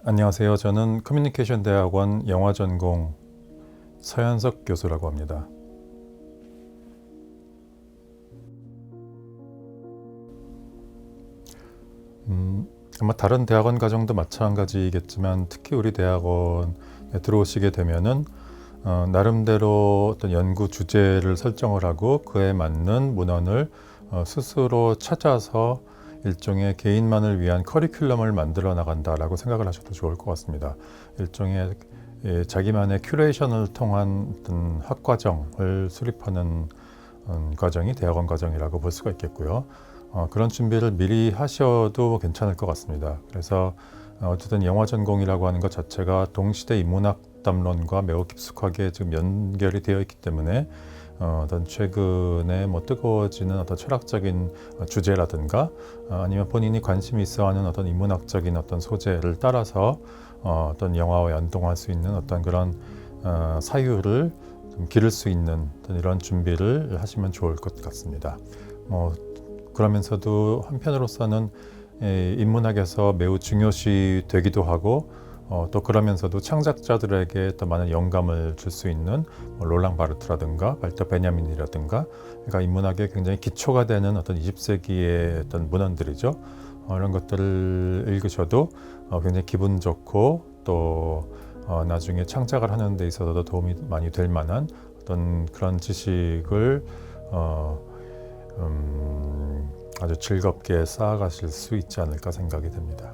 안녕하세요. 저는 커뮤니케이션 대학원 영화 전공 서현석 교수라고 합니다. 아마 다른 대학원 과정도 마찬가지겠지만 특히 우리 대학원에 들어오시게 되면은 나름대로 어떤 연구 주제를 설정을 하고 그에 맞는 문헌을 스스로 찾아서 일종의 개인만을 위한 커리큘럼을 만들어 나간다라고 생각을 하셔도 좋을 것 같습니다. 일종의 자기만의 큐레이션을 통한 어떤 학과정을 수립하는 과정이 대학원 과정이라고 볼 수가 있겠고요. 그런 준비를 미리 하셔도 괜찮을 것 같습니다. 그래서 어쨌든 영화 전공이라고 하는 것 자체가 동시대 인문학 담론과 매우 깊숙하게 지금 연결이 되어 있기 때문에 어떤 최근에 뜨거워지는 어떤 철학적인 주제라든가 아니면 본인이 관심이 있어하는 어떤 인문학적인 어떤 소재를 따라서 어떤 영화와 연동할 수 있는 어떤 그런 사유를 좀 기를 수 있는 어떤 이런 준비를 하시면 좋을 것 같습니다. 그러면서도 한편으로서는 인문학에서 매우 중요시 되기도 하고 또 그러면서도 창작자들에게 더 많은 영감을 줄 수 있는 롤랑 바르트라든가 발터 베냐민이라든가 그러니까 인문학의 굉장히 기초가 되는 어떤 20세기의 어떤 문헌들이죠. 이런 것들을 읽으셔도 굉장히 기분 좋고 또 나중에 창작을 하는 데 있어서도 도움이 많이 될 만한 어떤 그런 지식을 아주 즐겁게 쌓아가실 수 있지 않을까 생각이 됩니다.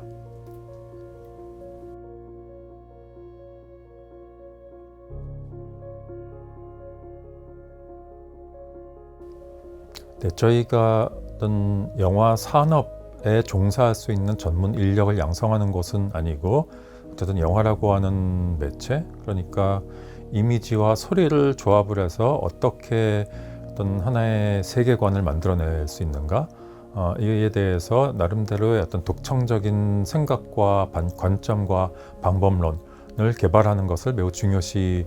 네, 저희가 어떤 영화 산업에 종사할 수 있는 전문 인력을 양성하는 곳은 아니고 어쨌든 영화라고 하는 매체, 그러니까 이미지와 소리를 조합을 해서 어떻게 어떤 하나의 세계관을 만들어낼 수 있는가, 이에 대해서 나름대로의 어떤 독창적인 생각과 관점과 방법론을 개발하는 것을 매우 중요시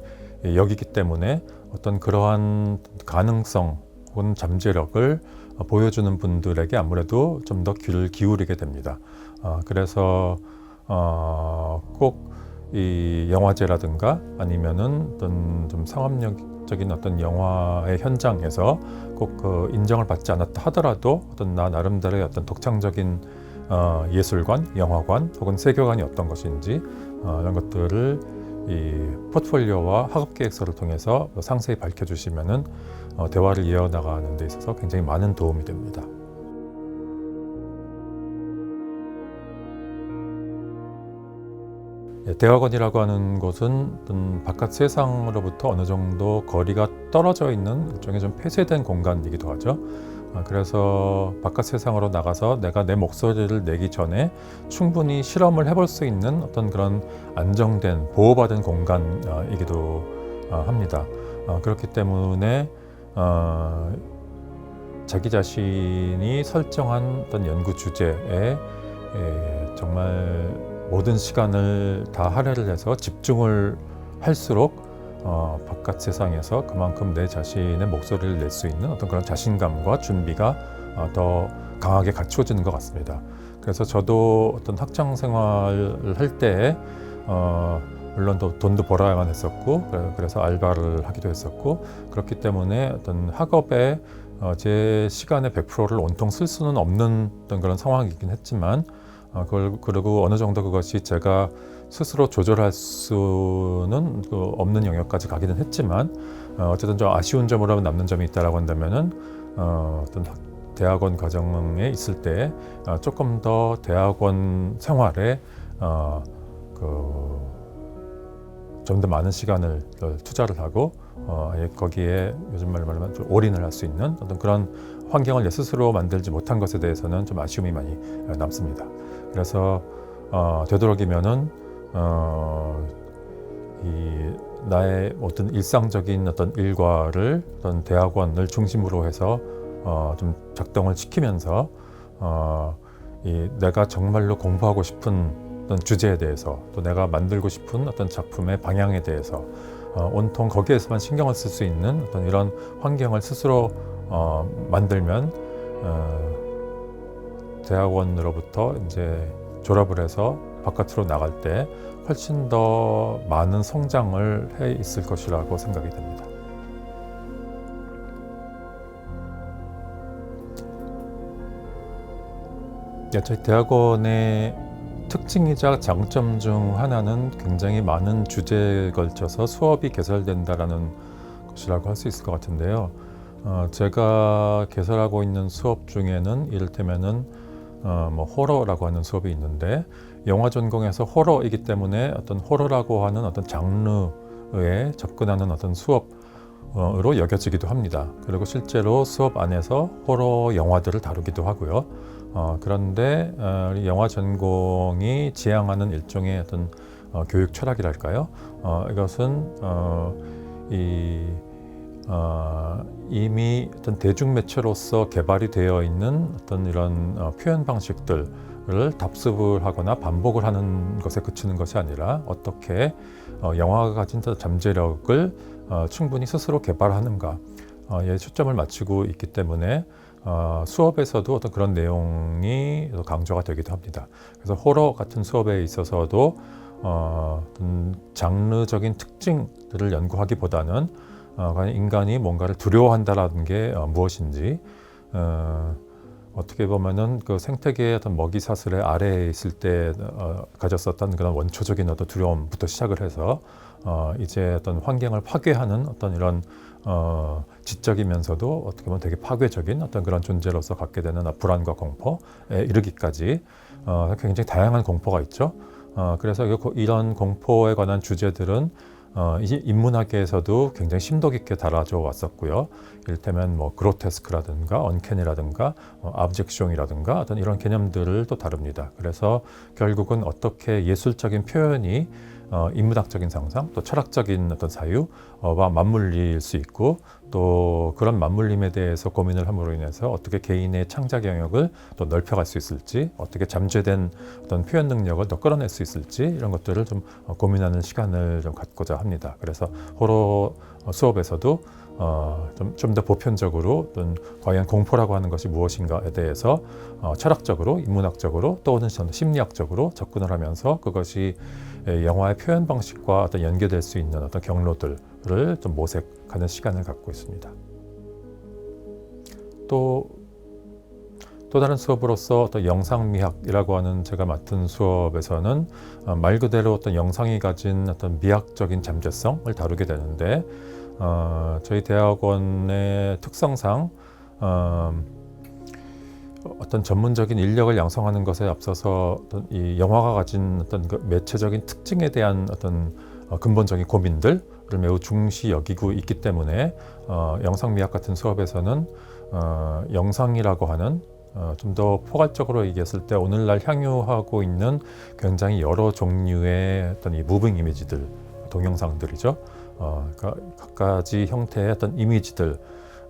여기기 때문에 어떤 그러한 가능성 혹은 잠재력을 보여주는 분들에게 아무래도 좀 더 귀를 기울이게 됩니다. 그래서 꼭 이 영화제라든가 아니면은 어떤 좀 상업적인 어떤 영화의 현장에서 꼭 그 인정을 받지 않았다 하더라도 어떤 나 나름대로의 어떤 독창적인 예술관, 영화관 혹은 세계관이 어떤 것인지 이런 것들을 이 포트폴리오와 학업 계획서를 통해서 상세히 밝혀주시면은 대화를 이어나가는 데 있어서 굉장히 많은 도움이 됩니다. 대학원이라고 하는 곳은 어떤 바깥 세상으로부터 어느 정도 거리가 떨어져 있는 일종의 좀 폐쇄된 공간이기도 하죠. 그래서 바깥 세상으로 나가서 내가 내 목소리를 내기 전에 충분히 실험을 해볼 수 있는 어떤 그런 안정된 보호받은 공간이기도 합니다. 그렇기 때문에 자기 자신이 설정한 어떤 연구 주제에 정말 모든 시간을 다 할애를 해서 집중을 할수록 바깥 세상에서 그만큼 내 자신의 목소리를 낼 수 있는 어떤 그런 자신감과 준비가 더 강하게 갖추어지는 것 같습니다. 그래서 저도 어떤 학창 생활을 할 때 물론 돈도 벌어야만 했었고 그래서 알바를 하기도 했었고 그렇기 때문에 어떤 학업에 제 시간의 100%를 온통 쓸 수는 없는 어떤 그런 상황이긴 했지만 그리고 어느 정도 그것이 제가 스스로 조절할 수는 없는 영역까지 가기는 했지만 어쨌든 좀 아쉬운 점으로 남는 점이 있다라고 한다면은 어떤 대학원 과정에 있을 때 조금 더 대학원 생활에 좀 더 많은 시간을 투자를 하고 거기에 요즘 말로 말하면 좀 올인을 할 수 있는 어떤 그런 환경을 내 스스로 만들지 못한 것에 대해서는 좀 아쉬움이 많이 남습니다. 그래서 되도록이면은 이 나의 어떤 일상적인 어떤 일과를 어떤 대학원을 중심으로 해서 좀 작동을 시키면서 이 내가 정말로 공부하고 싶은 어떤 주제에 대해서 또 내가 만들고 싶은 어떤 작품의 방향에 대해서 온통 거기에서만 신경을 쓸 수 있는 어떤 이런 환경을 스스로 만들면 대학원으로부터 이제 졸업을 해서 바깥으로 나갈 때 훨씬 더 많은 성장을 해 있을 것이라고 생각이 됩니다. 저희 대학원의 특징이자 장점 중 하나는 굉장히 많은 주제에 걸쳐서 수업이 개설된다라는 것이라고 할 수 있을 것 같은데요. 제가 개설하고 있는 수업 중에는 이를테면은 호러라고 하는 수업이 있는데, 영화 전공에서 호러이기 때문에 어떤 호러라고 하는 어떤 장르에 접근하는 어떤 수업으로 여겨지기도 합니다. 그리고 실제로 수업 안에서 호러 영화들을 다루기도 하고요. 그런데 영화 전공이 지향하는 일종의 어떤 교육 철학이랄까요? 이것은 이미 어떤 대중매체로서 개발이 되어 있는 어떤 이런 표현 방식들을 답습을 하거나 반복을 하는 것에 그치는 것이 아니라, 어떻게 영화가 가진 잠재력을 충분히 스스로 개발하는가에 초점을 맞추고 있기 때문에 수업에서도 어떤 그런 내용이 강조가 되기도 합니다. 그래서 호러 같은 수업에 있어서도 어떤 장르적인 특징들을 연구하기보다는 인간이 뭔가를 두려워한다라는 게 무엇인지, 어떻게 보면은 그 생태계의 어떤 먹이 사슬의 아래에 있을 때 가졌었던 그런 원초적인 어떤 두려움부터 시작을 해서 이제 어떤 환경을 파괴하는 어떤 이런 지적이면서도 어떻게 보면 되게 파괴적인 어떤 그런 존재로서 갖게 되는 불안과 공포에 이르기까지 굉장히 다양한 공포가 있죠. 그래서 이런 공포에 관한 주제들은 이제 인문학계에서도 굉장히 심도 깊게 다뤄져 왔었고요. 이를테면 그로테스크라든가 언캐니라든가 압젝션이라든가 어떤 이런 개념들을 또 다룹니다. 그래서 결국은 어떻게 예술적인 표현이 인문학적인 상상, 또 철학적인 어떤 사유와 맞물릴 수 있고, 또 그런 맞물림에 대해서 고민을 함으로 인해서 어떻게 개인의 창작 영역을 또 넓혀갈 수 있을지, 어떻게 잠재된 어떤 표현 능력을 더 끌어낼 수 있을지, 이런 것들을 좀 고민하는 시간을 좀 갖고자 합니다. 그래서 호러 수업에서도 좀 더 보편적으로 어떤 과연 공포라고 하는 것이 무엇인가에 대해서 철학적으로, 인문학적으로, 또는 심리학적으로 접근을 하면서 그것이 영화의 표현 방식과 어떤 연계될 수 있는 어떤 경로들을 좀 모색하는 시간을 갖고 있습니다. 또 다른 수업으로서 어떤 영상미학이라고 하는 제가 맡은 수업에서는 말 그대로 어떤 영상이 가진 어떤 미학적인 잠재성을 다루게 되는데, 저희 대학원의 특성상 어떤 전문적인 인력을 양성하는 것에 앞서서 어떤 이 영화가 가진 어떤 그 매체적인 특징에 대한 어떤 근본적인 고민들을 매우 중시 여기고 있기 때문에 영상미학 같은 수업에서는 영상이라고 하는 좀 더 포괄적으로 얘기했을 때 오늘날 향유하고 있는 굉장히 여러 종류의 어떤 이 무빙 이미지들, 동영상들이죠. 그러니까 각가지 형태의 어떤 이미지들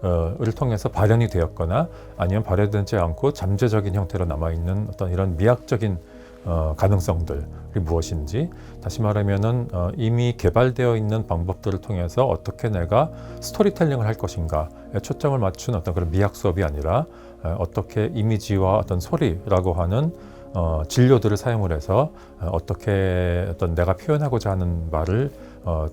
을 통해서 발현이 되었거나 아니면 발현되지 않고 잠재적인 형태로 남아있는 어떤 이런 미학적인 가능성들이 무엇인지, 다시 말하면은 이미 개발되어 있는 방법들을 통해서 어떻게 내가 스토리텔링을 할 것인가에 초점을 맞춘 어떤 그런 미학 수업이 아니라, 어떻게 이미지와 어떤 소리라고 하는 진료들을 사용을 해서 어떻게 어떤 내가 표현하고자 하는 말을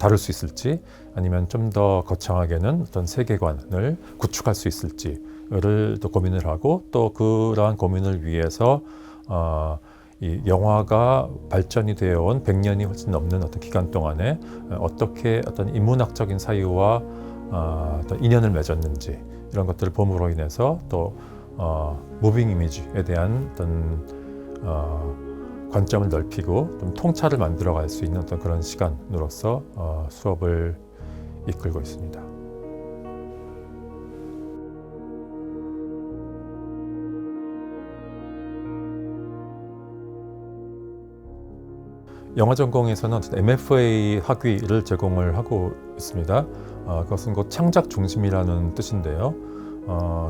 다룰 수 있을지, 아니면 좀 더 거창하게는 어떤 세계관을 구축할 수 있을지를 또 고민을 하고, 또 그러한 고민을 위해서 이 영화가 발전이 되어 온 100년이 훨씬 넘는 어떤 기간 동안에 어떻게 어떤 인문학적인 사유와 어떤 인연을 맺었는지, 이런 것들을 봄으로 인해서 또 무빙 이미지에 대한 어떤 관점을 넓히고 좀 통찰을 만들어갈 수 있는 어떤 그런 시간으로서 수업을 이끌고 있습니다. 영화 전공에서는 MFA 학위를 제공을 하고 있습니다. 그것은 곧 창작 중심이라는 뜻인데요.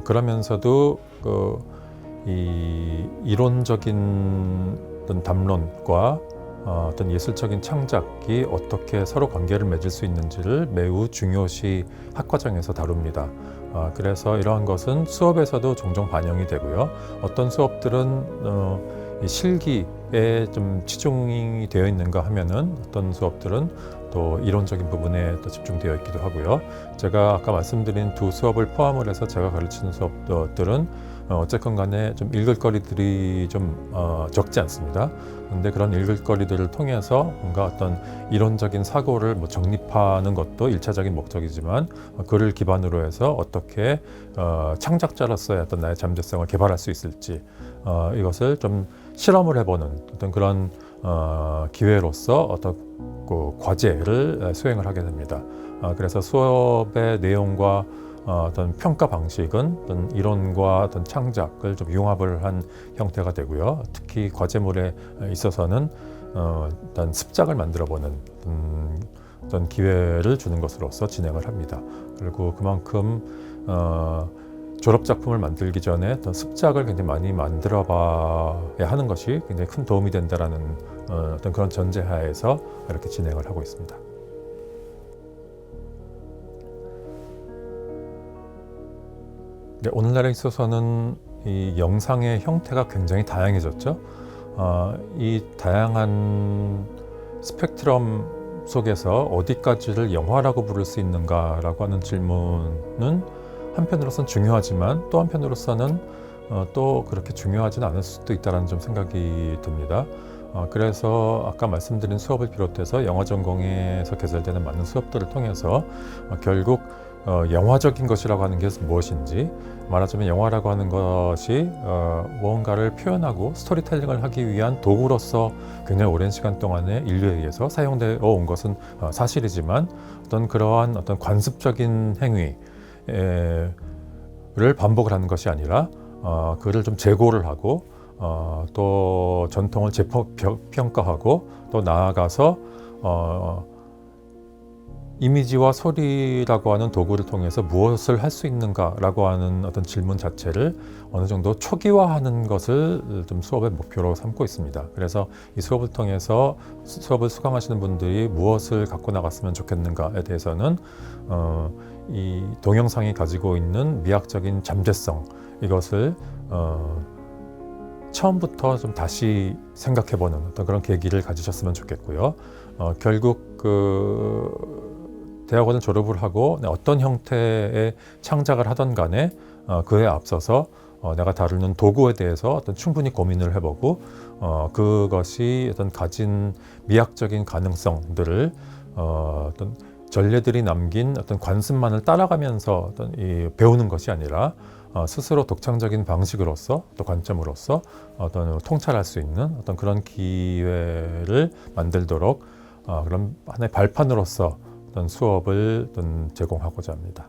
그러면서도 이 이론적인 어떤 담론과 어떤 예술적인 창작이 어떻게 서로 관계를 맺을 수 있는지를 매우 중요시 학과정에서 다룹니다. 그래서 이러한 것은 수업에서도 종종 반영이 되고요. 어떤 수업들은 이 실기 좀 치중이 되어 있는가 하면은 어떤 수업들은 또 이론적인 부분에 또 집중되어 있기도 하고요. 제가 아까 말씀드린 두 수업을 포함을 해서 제가 가르치는 수업들은 어쨌건 간에 좀 읽을 거리들이 좀 적지 않습니다. 근데 그런 읽을 거리들을 통해서 뭔가 어떤 이론적인 사고를 뭐 정립하는 것도 1차적인 목적이지만 그를 기반으로 해서 어떻게 창작자로서의 어떤 나의 잠재성을 개발할 수 있을지 이것을 좀 실험을 해보는 어떤 그런 기회로서 어떤 그 과제를 수행을 하게 됩니다. 그래서 수업의 내용과 어떤 평가 방식은 어떤 이론과 어떤 창작을 좀 융합을 한 형태가 되고요. 특히 과제물에 있어서는 일단 습작을 만들어보는 어떤 기회를 주는 것으로서 진행을 합니다. 그리고 그만큼 졸업 작품을 만들기 전에 어떤 습작을 굉장히 많이 만들어봐야 하는 것이 굉장히 큰 도움이 된다라는 어떤 그런 전제하에서 이렇게 진행을 하고 있습니다. 오늘날에 있어서는 이 영상의 형태가 굉장히 다양해졌죠. 이 다양한 스펙트럼 속에서 어디까지를 영화라고 부를 수 있는가라고 하는 질문은 한편으로서는 중요하지만 또 한편으로서는 또 그렇게 중요하지는 않을 수도 있다는 좀 생각이 듭니다. 그래서 아까 말씀드린 수업을 비롯해서 영화 전공에서 개설되는 많은 수업들을 통해서 결국 영화적인 것이라고 하는 게 무엇인지, 말하자면 영화라고 하는 것이 무언가를 표현하고 스토리텔링을 하기 위한 도구로서 굉장히 오랜 시간 동안에 인류에 의해서 사용되어 온 것은 사실이지만 어떤 그러한 어떤 관습적인 행위를 반복을 하는 것이 아니라 그를 좀 재고를 하고 또 전통을 재평가하고 또 나아가서 이미지와 소리라고 하는 도구를 통해서 무엇을 할 수 있는가라고 하는 어떤 질문 자체를 어느 정도 초기화하는 것을 좀 수업의 목표로 삼고 있습니다. 그래서 이 수업을 통해서 수업을 수강하시는 분들이 무엇을 갖고 나갔으면 좋겠는가에 대해서는 이 동영상이 가지고 있는 미학적인 잠재성, 이것을 처음부터 좀 다시 생각해보는 어떤 그런 계기를 가지셨으면 좋겠고요. 결국 대학원을 졸업을 하고 어떤 형태의 창작을 하던 간에 그에 앞서서 내가 다루는 도구에 대해서 어떤 충분히 고민을 해보고 그것이 어떤 가진 미학적인 가능성들을 어떤 전례들이 남긴 어떤 관습만을 따라가면서 어떤 배우는 것이 아니라 스스로 독창적인 방식으로서 또 관점으로서 어떤 통찰할 수 있는 어떤 그런 기회를 만들도록 그런 하나의 발판으로서 어떤 수업을 어떤 제공하고자 합니다.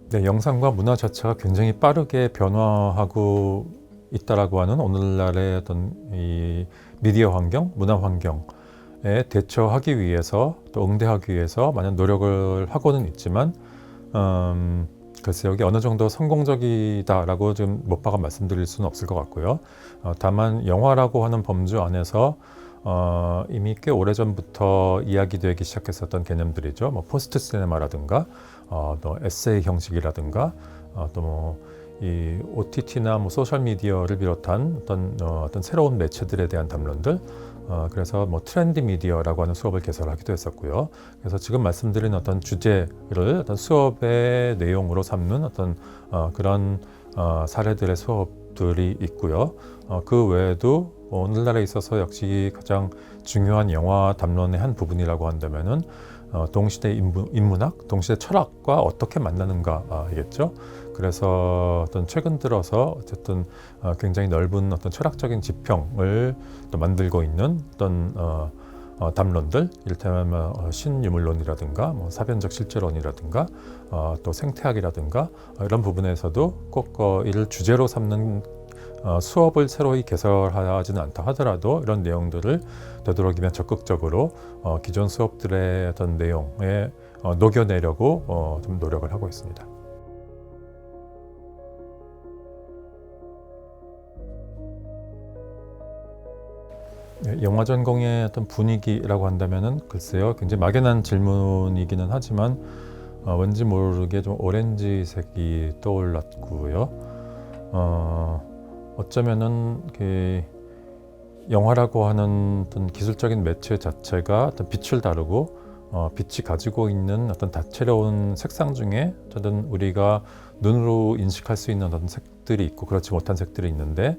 네, 영상과 문화 자체가 굉장히 빠르게 변화하고 있다라고 하는 오늘날의 어떤 이 미디어 환경, 문화 환경에 대처하기 위해서 또 응대하기 위해서 많은 노력을 하고는 있지만 글쎄 여기 어느 정도 성공적이다라고 좀 못 박아 말씀드릴 수는 없을 것 같고요. 다만 영화라고 하는 범주 안에서 이미 꽤 오래전부터 이야기되기 시작했었던 개념들이죠. 뭐 포스트 시네마라든가 또 에세이 형식이라든가 또 뭐 이 OTT나 뭐 소셜 미디어를 비롯한 어떤 새로운 매체들에 대한 담론들, 그래서 뭐 트렌디 미디어라고 하는 수업을 개설하기도 했었고요. 그래서 지금 말씀드린 어떤 주제를 어떤 수업의 내용으로 삼는 어떤 그런 사례들의 수업들이 있고요. 그 외에도 오늘날에 있어서 역시 가장 중요한 영화 담론의 한 부분이라고 한다면은 동시대 인문학, 동시대 철학과 어떻게 만나는가이겠죠. 그래서 어떤 최근 들어서 어쨌든 굉장히 넓은 어떤 철학적인 지평을 또 만들고 있는 어떤 담론들, 이를테면 신유물론이라든가 뭐 사변적 실제론이라든가 또 생태학이라든가 이런 부분에서도 꼭 이를 주제로 삼는 수업을 새로이 개설하지는 않다 하더라도 이런 내용들을 되도록이면 적극적으로 기존 수업들의 어떤 내용에 녹여내려고 좀 노력을 하고 있습니다. 영화 전공의 어떤 분위기라고 한다면은 글쎄요, 굉장히 막연한 질문이기는 하지만 왠지 모르게 좀 오렌지색이 떠올랐고요. 어쩌면은 영화라고 하는 어떤 기술적인 매체 자체가 어떤 빛을 다루고 빛이 가지고 있는 어떤 다채로운 색상 중에 어떤 우리가 눈으로 인식할 수 있는 어떤 색들이 있고 그렇지 못한 색들이 있는데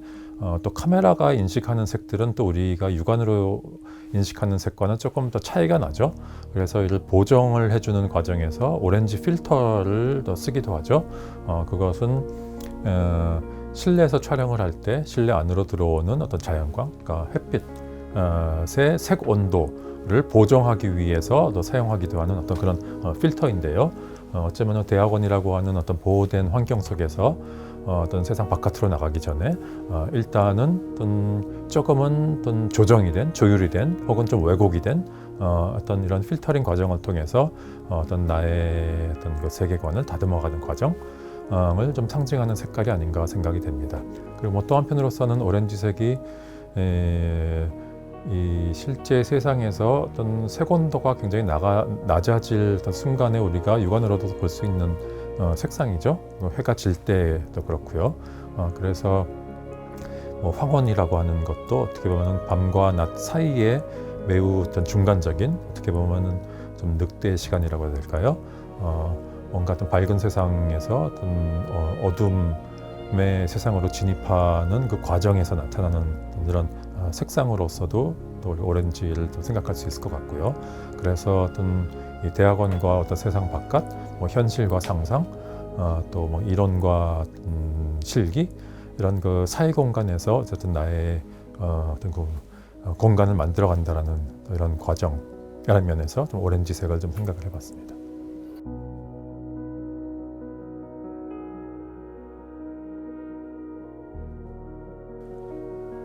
또 카메라가 인식하는 색들은 또 우리가 육안으로 인식하는 색과는 조금 더 차이가 나죠. 그래서 이를 보정을 해주는 과정에서 오렌지 필터를 더 쓰기도 하죠. 그것은 실내에서 촬영을 할 때 실내 안으로 들어오는 어떤 자연광, 그러니까 햇빛의 색 온도를 보정하기 위해서 더 사용하기도 하는 어떤 그런 필터인데요. 어쩌면 대학원이라고 하는 어떤 보호된 환경 속에서 어떤 세상 바깥으로 나가기 전에 일단은 조금은 조정이 된, 조율이 된, 혹은 좀 왜곡이 된 어떤 이런 필터링 과정을 통해서 어떤 나의 어떤 그 세계관을 다듬어가는 과정을 좀 상징하는 색깔이 아닌가 생각이 됩니다. 그리고 뭐 또 한편으로서는 오렌지색이 이 실제 세상에서 어떤 색온도가 굉장히 낮아질 어떤 순간에 우리가 육안으로도 볼 수 있는 색상이죠. 해가 질 때도 그렇고요. 그래서 뭐 황혼이라고 하는 것도 어떻게 보면 밤과 낮 사이에 매우 어떤 중간적인, 어떻게 보면 좀 늑대의 시간이라고 해야 될까요? 뭔가 어떤 밝은 세상에서 어떤 어둠의 세상으로 진입하는 그 과정에서 나타나는 이런 색상으로서도 또 오렌지를 또 생각할 수 있을 것 같고요. 그래서 어떤 이 대학원과 어떤 세상 바깥, 뭐 현실과 상상, 또 뭐 이론과 실기, 이런 그 사이 공간에서 어쨌든 나의 어떤 그 공간을 만들어간다라는 이런 과정이라는 면에서 좀 오렌지색을 좀 생각을 해봤습니다.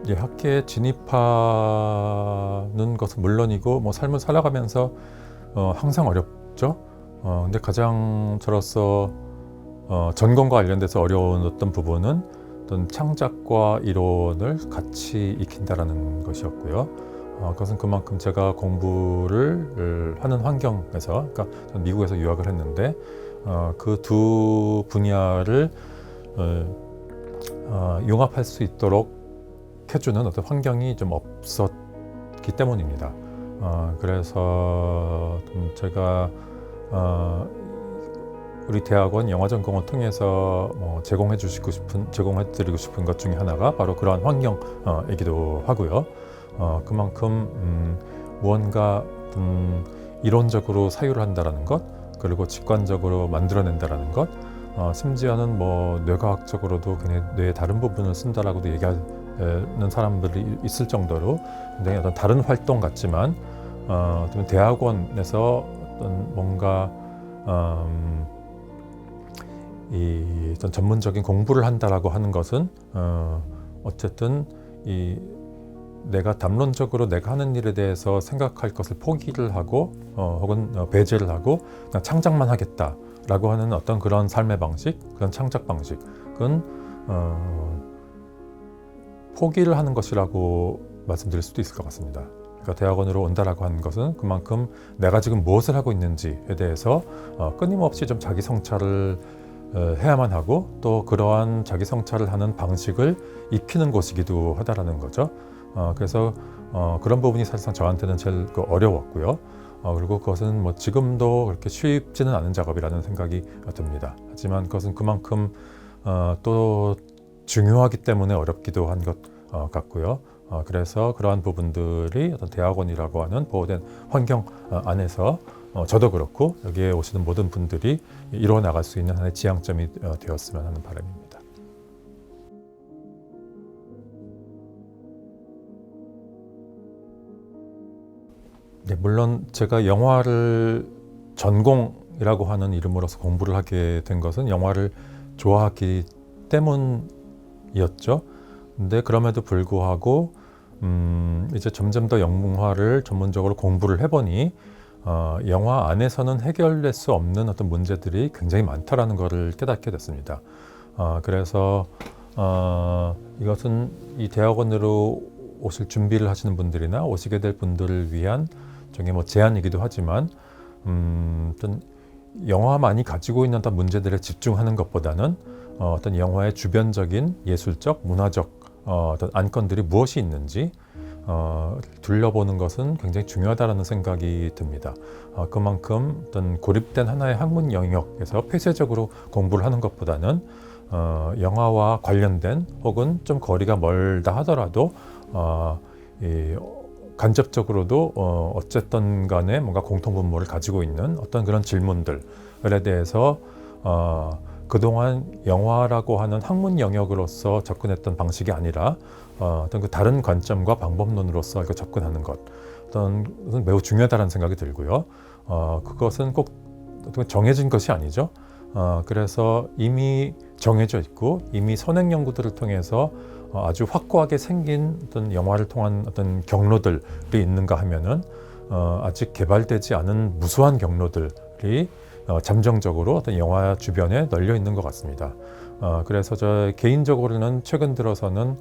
예, 학계에 진입하는 것은 물론이고 뭐 삶을 살아가면서 항상 어렵죠. 근데 가장 저로서 전공과 관련돼서 어려운 어떤 부분은 어떤 창작과 이론을 같이 익힌다라는 것이었고요. 그것은 그만큼 제가 공부를 하는 환경에서, 그러니까 저는 미국에서 유학을 했는데 그 두 분야를 융합할 수 있도록 해주는 어떤 환경이 좀 없었기 때문입니다. 그래서 제가 우리 대학원 영화전공을 통해서 뭐 제공해드리고 싶은 것 중에 하나가 바로 그러한 환경이기도 하고요. 그만큼 무언가 이론적으로 사유를 한다라는 것, 그리고 직관적으로 만들어낸다라는 것, 심지어는 뭐 뇌과학적으로도 뇌의 다른 부분을 쓴다라고도 얘기하는 사람들이 있을 정도로 굉장히 어떤 다른 활동 같지만 대학원에서 어떤 뭔가 이 어떤 전문적인 공부를 한다라고 하는 것은 어쨌든 이 내가 담론적으로 내가 하는 일에 대해서 생각할 것을 포기를 하고 혹은 배제를 하고 그냥 창작만 하겠다라고 하는 어떤 그런 삶의 방식, 그런 창작 방식은 포기를 하는 것이라고 말씀드릴 수도 있을 것 같습니다. 그러니까 대학원으로 온다라고 하는 것은 그만큼 내가 지금 무엇을 하고 있는지에 대해서 끊임없이 좀 자기 성찰을 해야만 하고 또 그러한 자기 성찰을 하는 방식을 익히는 곳이기도 하다라는 거죠. 그래서 그런 부분이 사실상 저한테는 제일 어려웠고요. 그리고 그것은 뭐 지금도 그렇게 쉽지는 않은 작업이라는 생각이 듭니다. 하지만 그것은 그만큼 또 중요하기 때문에 어렵기도 한 것 같고요. 그래서 그러한 부분들이 어떤 대학원이라고 하는 보호된 환경 안에서 저도 그렇고 여기에 오시는 모든 분들이 이루어 나갈 수 있는 하나의 지향점이 되었으면 하는 바람입니다. 네, 물론 제가 영화를 전공이라고 하는 이름으로서 공부를 하게 된 것은 영화를 좋아하기 때문이었죠. 근데 그럼에도 불구하고 이제 점점 더 영문화를 전문적으로 공부를 해보니 영화 안에서는 해결될 수 없는 어떤 문제들이 굉장히 많다라는 것을 깨닫게 됐습니다. 그래서 이것은 이 대학원으로 오실 준비를 하시는 분들이나 오시게 될 분들을 위한 저게 뭐 제안이기도 하지만 어떤 영화만이 가지고 있는 어떤 문제들에 집중하는 것보다는 어떤 영화의 주변적인 예술적, 문화적 어떤 안건들이 무엇이 있는지 둘러보는 것은 굉장히 중요하다는 생각이 듭니다. 그만큼 어떤 고립된 하나의 학문 영역에서 폐쇄적으로 공부를 하는 것보다는 영화와 관련된 혹은 좀 거리가 멀다 하더라도 간접적으로도 어쨌든 간에 뭔가 공통분모를 가지고 있는 어떤 그런 질문들에 대해서 그동안 영화라고 하는 학문 영역으로서 접근했던 방식이 아니라 어떤 그 다른 관점과 방법론으로서 이렇게 접근하는 것, 어떤 것은 매우 중요하다는 생각이 들고요. 그것은 꼭 정해진 것이 아니죠. 그래서 이미 정해져 있고 이미 선행 연구들을 통해서 아주 확고하게 생긴 어떤 영화를 통한 어떤 경로들이 있는가 하면은 아직 개발되지 않은 무수한 경로들이 잠정적으로 어떤 영화 주변에 널려 있는 것 같습니다. 그래서 저 개인적으로는 최근 들어서는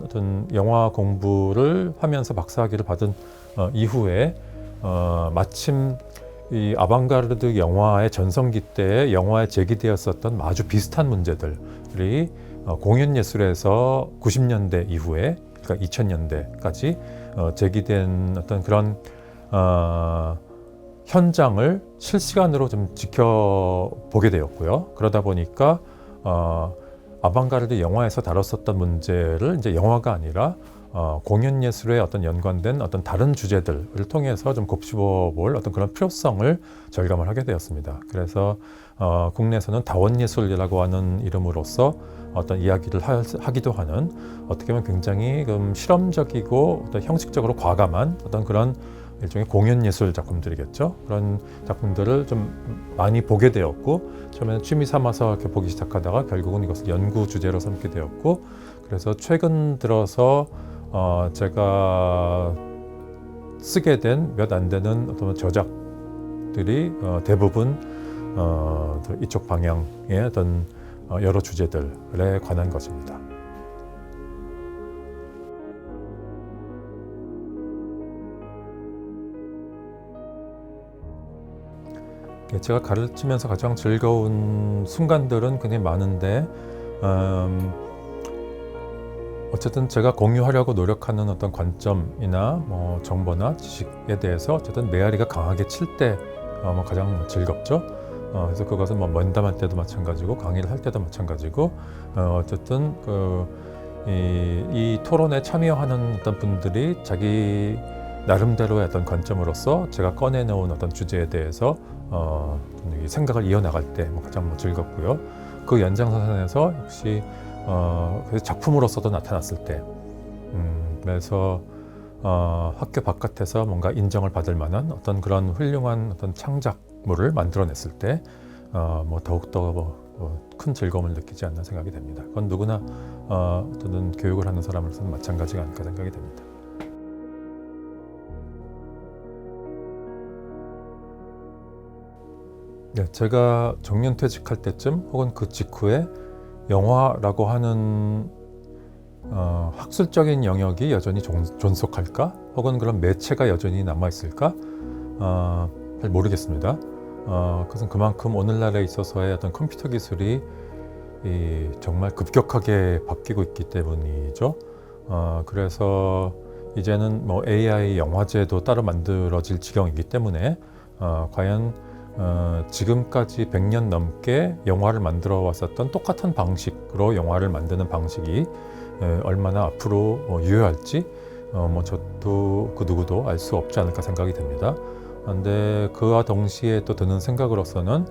어떤 영화 공부를 하면서 박사학위를 받은 이후에 마침 이 아방가르드 영화의 전성기 때에 영화에 제기되었었던 아주 비슷한 문제들이 공연 예술에서 90년대 이후에, 그러니까 2000년대까지 제기된 어떤 그런 현장을 실시간으로 좀 지켜보게 되었고요. 그러다 보니까 아방가르드 영화에서 다뤘었던 문제를 이제 영화가 아니라 공연 예술에 어떤 연관된 어떤 다른 주제들을 통해서 좀 곱씹어볼 어떤 그런 필요성을 절감을 하게 되었습니다. 그래서 국내에서는 다원 예술이라고 하는 이름으로서 어떤 이야기를 하기도 하는, 어떻게 보면 굉장히 실험적이고 어떤 형식적으로 과감한 어떤 그런 일종의 공연 예술 작품들이겠죠. 그런 작품들을 좀 많이 보게 되었고, 처음에는 취미 삼아서 이렇게 보기 시작하다가 결국은 이것을 연구 주제로 삼게 되었고, 그래서 최근 들어서 제가 쓰게 된 몇 안 되는 어떤 저작들이 대부분 이쪽 방향의 어떤 여러 주제들에 관한 것입니다. 제가 가르치면서 가장 즐거운 순간들은 굉장히 많은데, 어쨌든 제가 공유하려고 노력하는 어떤 관점이나 정보나 지식에 대해서 어쨌든 메아리가 강하게 칠 때 가장 즐겁죠. 그래서 그것은 면담할 때도 마찬가지고 강의를 할 때도 마찬가지고, 어쨌든 이 토론에 참여하는 어떤 분들이 자기 나름대로의 어떤 관점으로서 제가 꺼내놓은 어떤 주제에 대해서 생각을 이어나갈 때 가장 즐겁고요. 그 연장선에서 역시 작품으로서도 나타났을 때, 그래서 학교 바깥에서 뭔가 인정을 받을 만한 어떤 그런 훌륭한 어떤 창작물을 만들어냈을 때 더욱더 큰 즐거움을 느끼지 않나 생각이 됩니다. 그건 누구나 어떤 교육을 하는 사람으로서는 마찬가지가 아닐까 생각이 됩니다. 네, 제가 정년퇴직할 때쯤 혹은 그 직후에 영화라고 하는 학술적인 영역이 여전히 존속할까? 혹은 그런 매체가 여전히 남아있을까? 잘 모르겠습니다. 그것은 그만큼 오늘날에 있어서의 어떤 컴퓨터 기술이 정말 급격하게 바뀌고 있기 때문이죠. 그래서 이제는 AI 영화제도 따로 만들어질 지경이기 때문에 과연 지금까지 100년 넘게 영화를 만들어 왔었던 똑같은 방식으로 영화를 만드는 방식이 얼마나 앞으로 유효할지 저도 그 누구도 알 수 없지 않을까 생각이 됩니다. 그런데 그와 동시에 또 드는 생각으로서는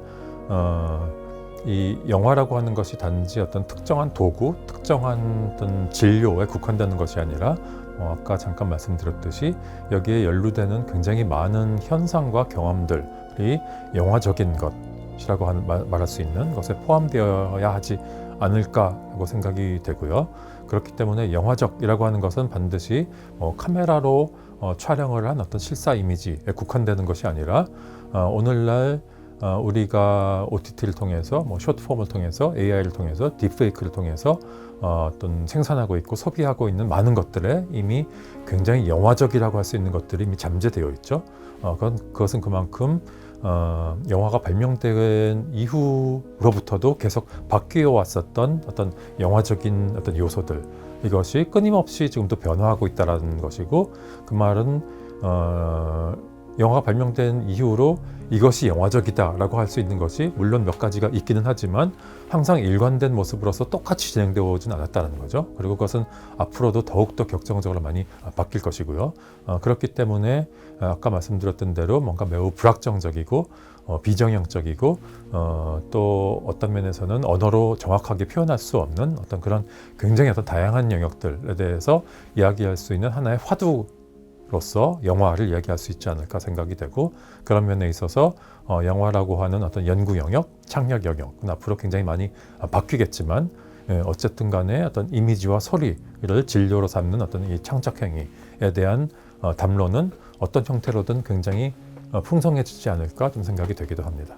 이 영화라고 하는 것이 단지 어떤 특정한 도구, 특정한 어떤 진료에 국한되는 것이 아니라 아까 잠깐 말씀드렸듯이 여기에 연루되는 굉장히 많은 현상과 경험들이 영화적인 것이라고 말할 수 있는 것에 포함되어야 하지 않을까라고 생각이 되고요. 그렇기 때문에 영화적이라고 하는 것은 반드시 카메라로 촬영을 한 어떤 실사 이미지에 국한되는 것이 아니라 오늘날 우리가 OTT를 통해서 숏폼을 통해서 AI를 통해서 딥페이크를 통해서 어떤 생산하고 있고 소비하고 있는 많은 것들에 이미 굉장히 영화적이라고 할 수 있는 것들이 이미 잠재되어 있죠. 그것은 그만큼 영화가 발명된 이후로부터도 계속 바뀌어 왔었던 어떤 영화적인 어떤 요소들, 이것이 끊임없이 지금도 변화하고 있다는 것이고, 그 말은 영화가 발명된 이후로 이것이 영화적이다라고 할 수 있는 것이 물론 몇 가지가 있기는 하지만 항상 일관된 모습으로서 똑같이 진행되어 오진 않았다는 거죠. 그리고 그것은 앞으로도 더욱더 격정적으로 많이 바뀔 것이고요. 그렇기 때문에 아까 말씀드렸던 대로 뭔가 매우 불확정적이고 비정형적이고 또 어떤 면에서는 언어로 정확하게 표현할 수 없는 어떤 그런 굉장히 어떤 다양한 영역들에 대해서 이야기할 수 있는 하나의 화두로서 영화를 이야기할 수 있지 않을까 생각이 되고, 그런 면에 있어서 영화라고 하는 어떤 연구 영역, 창작 영역은 앞으로 굉장히 많이 바뀌겠지만 어쨌든 간에 어떤 이미지와 소리를 진료로 삼는 어떤 이 창작 행위에 대한 담론은 어떤 형태로든 굉장히 풍성해지지 않을까 좀 생각이 되기도 합니다.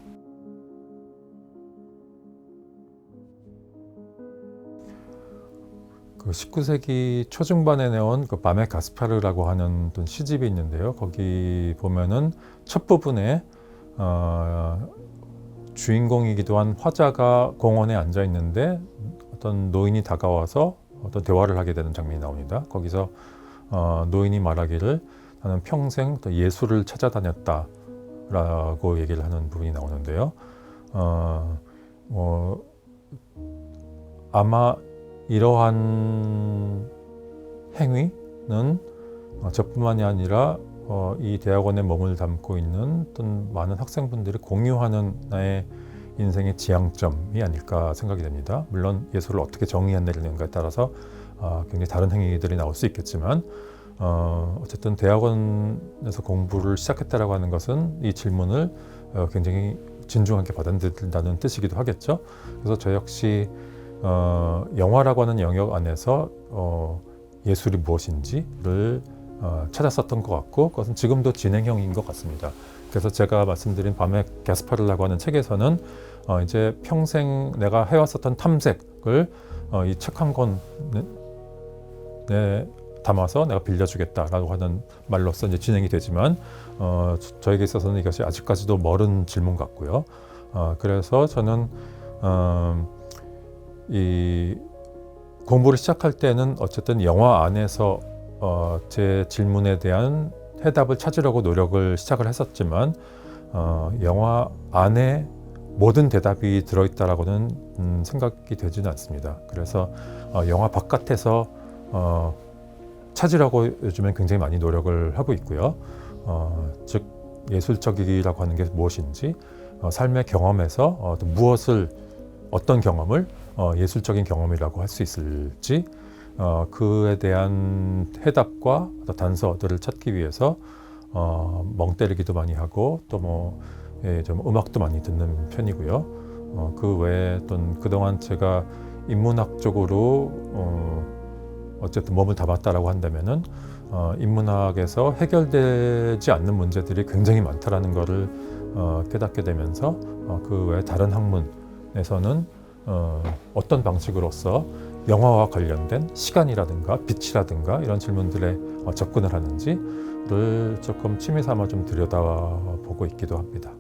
그 19세기 초중반에 내온 그 밤의 가스파르라고 하는 어떤 시집이 있는데요. 거기 보면은 첫 부분에 주인공이기도 한 화자가 공원에 앉아 있는데 어떤 노인이 다가와서 어떤 대화를 하게 되는 장면이 나옵니다. 거기서 노인이 말하기를 나는 평생 예술을 찾아다녔다라고 얘기를 하는 부분이 나오는데요. 아마 이러한 행위는 저뿐만이 아니라 이 대학원에 몸을 담고 있는 어떤 많은 학생분들이 공유하는 나의 인생의 지향점이 아닐까 생각이 됩니다. 물론 예술을 어떻게 정의해내는가에 따라서 굉장히 다른 행위들이 나올 수 있겠지만 어쨌든 대학원에서 공부를 시작했다라고 하는 것은 이 질문을 굉장히 진중하게 받아들인다는 뜻이기도 하겠죠. 그래서 저 역시 영화라고 하는 영역 안에서 예술이 무엇인지를 찾았었던 것 같고, 그것은 지금도 진행형인 것 같습니다. 그래서 제가 말씀드린 밤의 가스파르라고 하는 책에서는 이제 평생 내가 해왔었던 탐색을 이 책 한 권에 담아서 내가 빌려주겠다라고 하는 말로써 이제 진행이 되지만 저에게 있어서는 이것이 아직까지도 멀은 질문 같고요. 그래서 저는 이 공부를 시작할 때는 어쨌든 영화 안에서 제 질문에 대한 해답을 찾으려고 노력을 시작을 했었지만 영화 안에 모든 대답이 들어있다라고는 생각이 되지는 않습니다. 그래서 영화 바깥에서 찾으려고 요즘엔 굉장히 많이 노력을 하고 있고요. 즉 예술적이라고 하는 게 무엇인지, 삶의 경험에서 어떤 경험을 예술적인 경험이라고 할 수 있을지, 그에 대한 해답과 단서들을 찾기 위해서 멍 때리기도 많이 하고 또 좀 음악도 많이 듣는 편이고요. 그 외에 또 그동안 제가 인문학 쪽으로 어쨌든 몸을 담았다라고 한다면은 인문학에서 해결되지 않는 문제들이 굉장히 많다라는 것을 깨닫게 되면서 그 외에 다른 학문에서는 어떤 방식으로서 영화와 관련된 시간이라든가 빛이라든가 이런 질문들에 접근을 하는지를 조금 취미 삼아 좀 들여다보고 있기도 합니다.